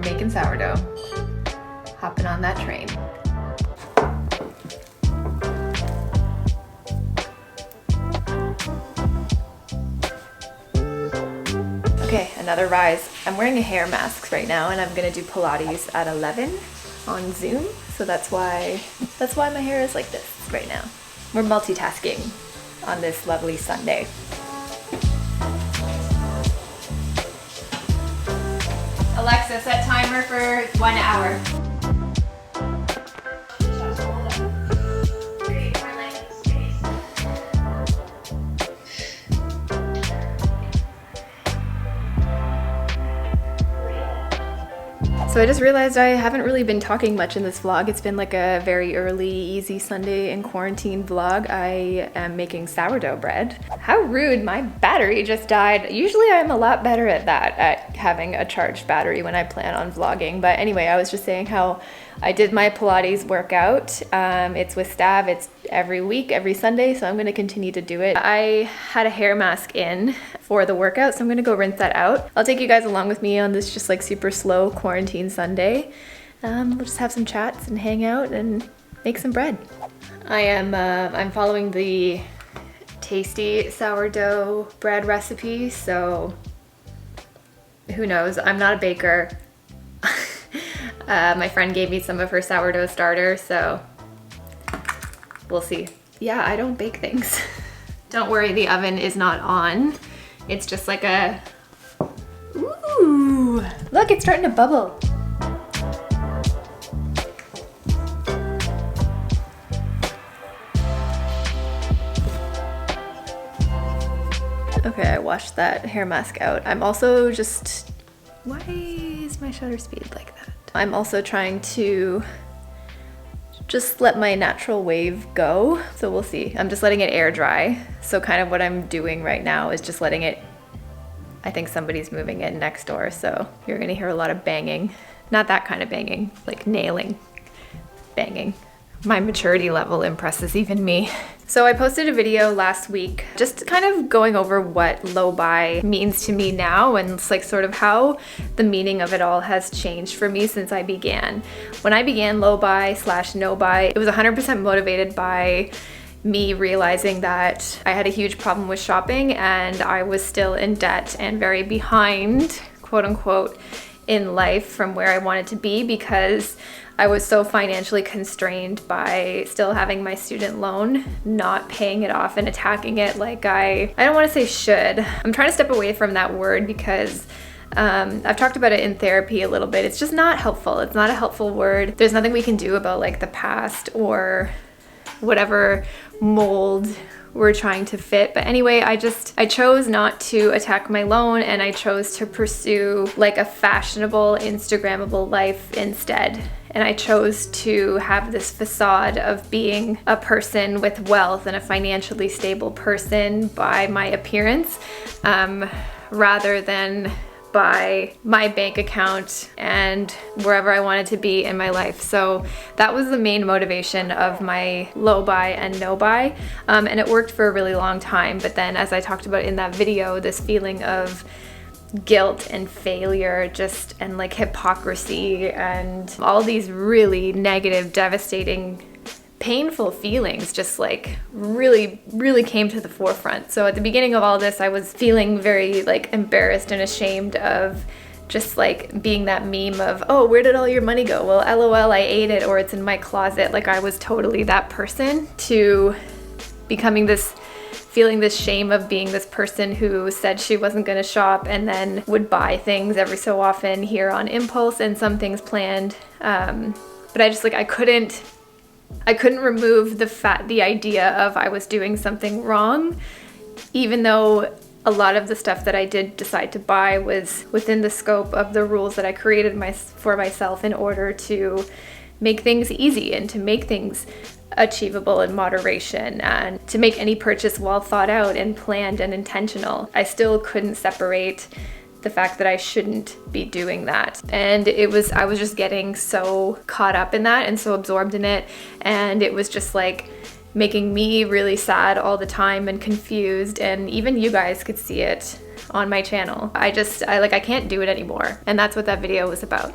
making sourdough. Hopping on that train. Okay, another rise. I'm wearing a hair mask right now and I'm gonna do Pilates at 11 on Zoom. So that's why my hair is like this right now. We're multitasking on this lovely Sunday. Alexa, set timer for 1 hour. So I just realized I haven't really been talking much in this vlog. It's been like a very early, easy Sunday in quarantine vlog. I am making sourdough bread. How rude, my battery just died. Usually I'm a lot better at that, at having a charged battery when I plan on vlogging. But anyway, I was just saying how I did my Pilates workout. It's with Stav, it's every week, every Sunday, so I'm gonna continue to do it. I had a hair mask in for the workout, so I'm gonna go rinse that out. I'll take you guys along with me on this just like super slow quarantine Sunday. We'll just have some chats and hang out and make some bread. I'm following the tasty sourdough bread recipe, so who knows? I'm not a baker. My friend gave me some of her sourdough starter, so we'll see. Yeah, I don't bake things. Don't worry, the oven is not on. It's just like a, ooh, look, it's starting to bubble. Okay, I washed that hair mask out. I'm also just, why is my shutter speed like that? I'm also trying to just let my natural wave go. So we'll see. I'm just letting it air dry. So kind of what I'm doing right now is just letting it, I think somebody's moving in next door. So you're gonna hear a lot of banging. Not that kind of banging, like nailing, banging. My maturity level impresses even me. So I posted a video last week just kind of going over what low-buy means to me now, and it's like sort of how the meaning of it all has changed for me since I began. When I began low-buy / no-buy, it was 100% motivated by me realizing that I had a huge problem with shopping and I was still in debt and very behind, quote unquote, in life from where I wanted to be because I was so financially constrained by still having my student loan, not paying it off and attacking it like I don't want to say should. I'm trying to step away from that word because I've talked about it in therapy a little bit. It's just not helpful. It's not a helpful word. There's nothing we can do about like the past or whatever mold we're trying to fit. But anyway, I chose not to attack my loan and I chose to pursue like a fashionable, Instagrammable life instead. And I chose to have this facade of being a person with wealth and a financially stable person by my appearance, rather than by my bank account and wherever I wanted to be in my life. So that was the main motivation of my low buy and no buy. And it worked for a really long time. But then as I talked about in that video, this feeling of guilt and failure and like hypocrisy and all these really negative, devastating, painful feelings just like really came to the forefront. So at the beginning of all this, I was feeling very like embarrassed and ashamed of just like being that meme of, oh, where did all your money go? Well, LOL, I ate it, or it's in my closet. Like I was totally that person, to becoming this, feeling this shame of being this person who said she wasn't going to shop and then would buy things every so often here on impulse and some things planned. But I just like, I couldn't remove the idea of I was doing something wrong, even though a lot of the stuff that I did decide to buy was within the scope of the rules that I created for myself in order to make things easy and to make things achievable in moderation and to make any purchase well thought out and planned and intentional. I still couldn't separate the fact that I shouldn't be doing that. And I was just getting so caught up in that and so absorbed in it. And it was just like making me really sad all the time and confused. And even you guys could see it. on my channel. I can't do it anymore. And that's what that video was about.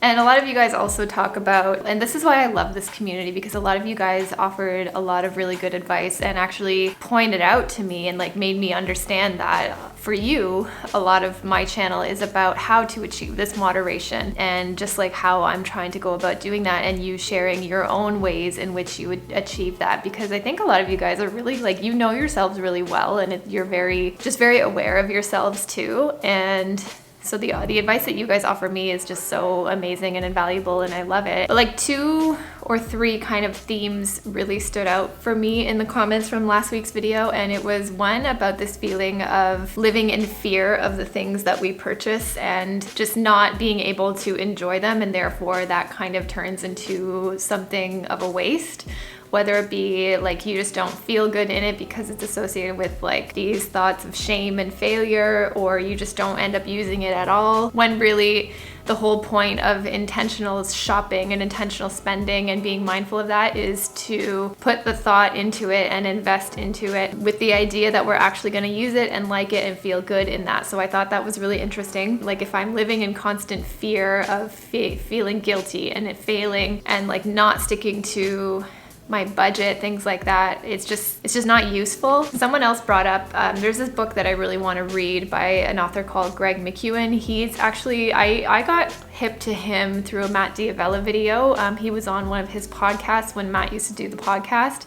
And a lot of you guys also talk about, and this is why I love this community, because a lot of you guys offered a lot of really good advice and actually pointed out to me and like made me understand that for you, a lot of my channel is about how to achieve this moderation and just like how I'm trying to go about doing that, and you sharing your own ways in which you would achieve that. Because I think a lot of you guys are really like, you know yourselves really well, and you're very aware of yourselves too. And so the advice that you guys offer me is just so amazing and invaluable, and I love it. But like 2 or 3 kind of themes really stood out for me in the comments from last week's video. And it was one about this feeling of living in fear of the things that we purchase and just not being able to enjoy them, and therefore that kind of turns into something of a waste. Whether it be like you just don't feel good in it because it's associated with like these thoughts of shame and failure, or you just don't end up using it at all, when really the whole point of intentional shopping and intentional spending and being mindful of that is to put the thought into it and invest into it with the idea that we're actually going to use it and like it and feel good in that. So I thought that was really interesting. Like if I'm living in constant fear of feeling guilty and it failing and like not sticking to my budget, things like that, it's just not useful. Someone else brought up, there's this book that I really want to read by an author called Greg McKeown. He's actually, I got hip to him through a Matt Diavella video. He was on one of his podcasts when Matt used to do the podcast.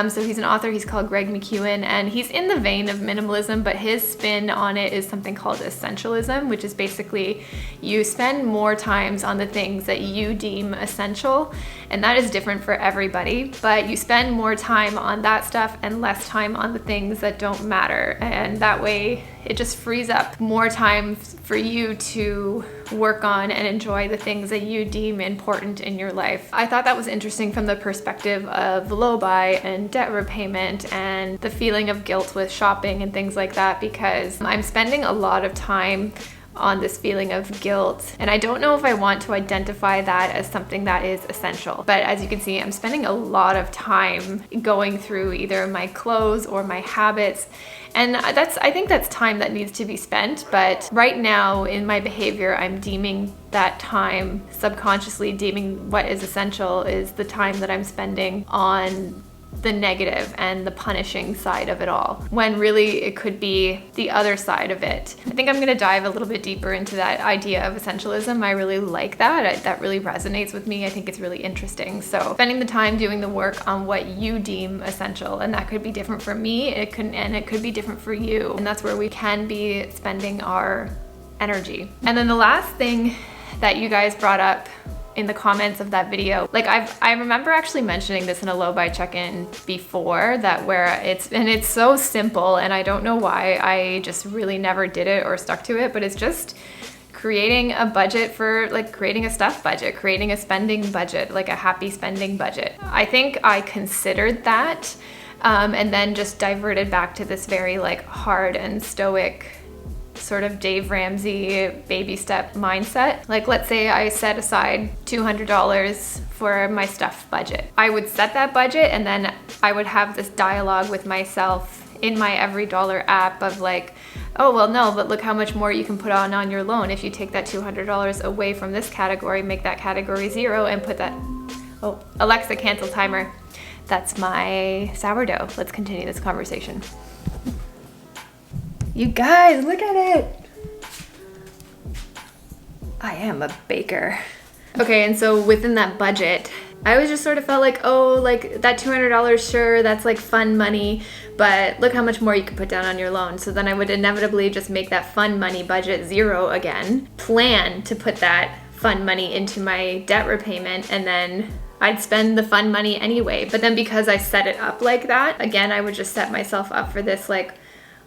So he's an author, he's called Greg McKeown, and he's in the vein of minimalism, but his spin on it is something called Essentialism, which is basically you spend more times on the things that you deem essential, and that is different for everybody, but you spend more time on that stuff and less time on the things that don't matter. And that way it just frees up more time for you to work on and enjoy the things that you deem important in your life. I thought that was interesting from the perspective of low buy and debt repayment and the feeling of guilt with shopping and things like that, because I'm spending a lot of time on this feeling of guilt, and I don't know if I want to identify that as something that is essential. But as you can see, I'm spending a lot of time going through either my clothes or my habits, and I think that's time that needs to be spent. But right now in my behavior, I'm deeming that time, subconsciously deeming what is essential is the time that I'm spending on the negative and the punishing side of it all, when really it could be the other side of it. I think I'm going to dive a little bit deeper into that idea of essentialism. I really like that. That really resonates with me. I think it's really interesting. So spending the time doing the work on what you deem essential, and that could be different for me, it could be different for you, and that's where we can be spending our energy. And then the last thing that you guys brought up in the comments of that video, like I remember actually mentioning this in a low buy check-in before, that where it's so simple, and I don't know why I just really never did it or stuck to it, but it's just creating a budget for, like, creating a stuff budget, creating a spending budget, like a happy spending budget. I think I considered that and then just diverted back to this very like hard and stoic sort of Dave Ramsey baby step mindset. Like, let's say I set aside $200 for my stuff budget. I would set that budget, and then I would have this dialogue with myself in my Every Dollar app of like, oh, well, no, but look how much more you can put on your loan if you take that $200 away from this category, make that category 0, and put that, oh, Alexa, cancel timer. That's my sourdough. Let's continue this conversation. You guys, look at it. I am a baker. Okay, and so within that budget, I always just sort of felt like, oh, like that $200, sure, that's like fun money, but look how much more you can put down on your loan. So then I would inevitably just make that fun money budget 0 again, plan to put that fun money into my debt repayment, and then I'd spend the fun money anyway. But then because I set it up like that, again, I would just set myself up for this like,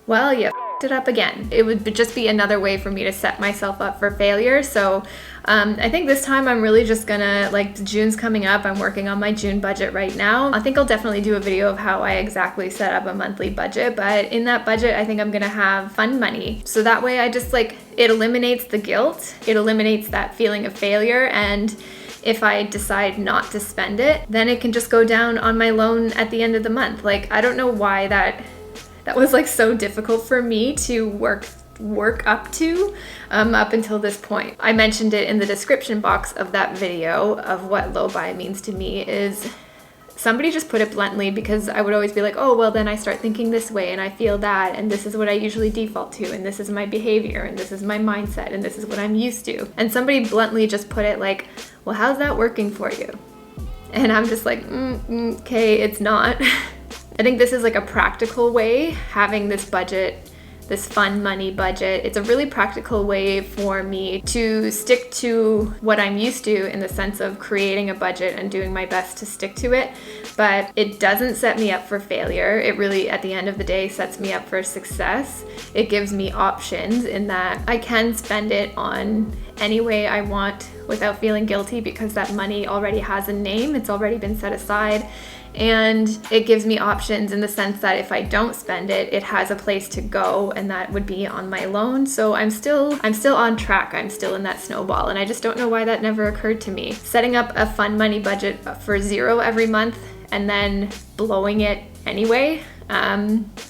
well, you f***ed it up again. It would just be another way for me to set myself up for failure. So I think this time I'm really just gonna, like, June's coming up. I'm working on my June budget right now. I think I'll definitely do a video of how I exactly set up a monthly budget, but in that budget, I think I'm gonna have fun money. So that way I just like, it eliminates the guilt. It eliminates that feeling of failure. And if I decide not to spend it, then it can just go down on my loan at the end of the month. Like, I don't know why that that was like so difficult for me to work up to up until this point. I mentioned it in the description box of that video of what low buy means to me. Is somebody just put it bluntly, because I would always be like, oh, well, then I start thinking this way and I feel that, and this is what I usually default to, and this is my behavior, and this is my mindset, and this is what I'm used to. And somebody bluntly just put it like, well, how's that working for you? And I'm just like, okay, it's not. I think this is like a practical way, having this budget, this fun money budget. It's a really practical way for me to stick to what I'm used to, in the sense of creating a budget and doing my best to stick to it. But it doesn't set me up for failure. It really, at the end of the day, sets me up for success. It gives me options in that I can spend it on any way I want without feeling guilty, because that money already has a name. It's already been set aside. And it gives me options in the sense that if I don't spend it, it has a place to go, and that would be on my loan. So I'm still on track. I'm still in that snowball, and I just don't know why that never occurred to me. Setting up a fun money budget for $0 every month and then blowing it anyway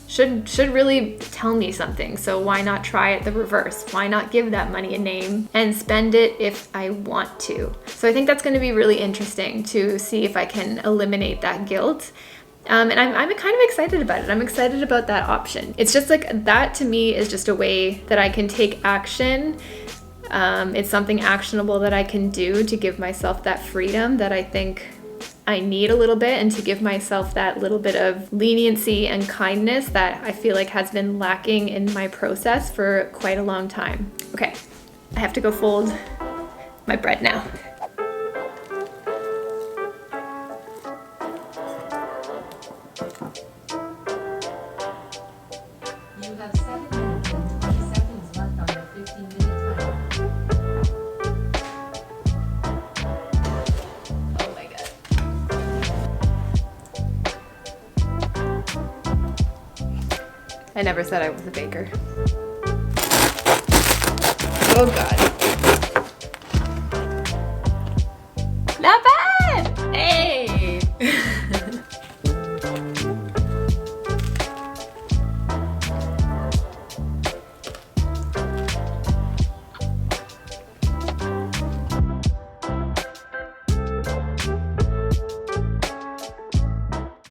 should really tell me something. So why not try it the reverse? Why not give that money a name and spend it if I want to? So I think that's going to be really interesting to see if I can eliminate that guilt. And I'm kind of excited about it. I'm excited about that option. It's just like, that to me is just a way that I can take action. It's something actionable that I can do to give myself that freedom that I think I need a little bit, and to give myself that little bit of leniency and kindness that I feel like has been lacking in my process for quite a long time. Okay, I have to go fold my bread now. You have 7 minutes and 20 seconds left on your 15-minute timer. Oh my God. I never said I was a baker. Oh God.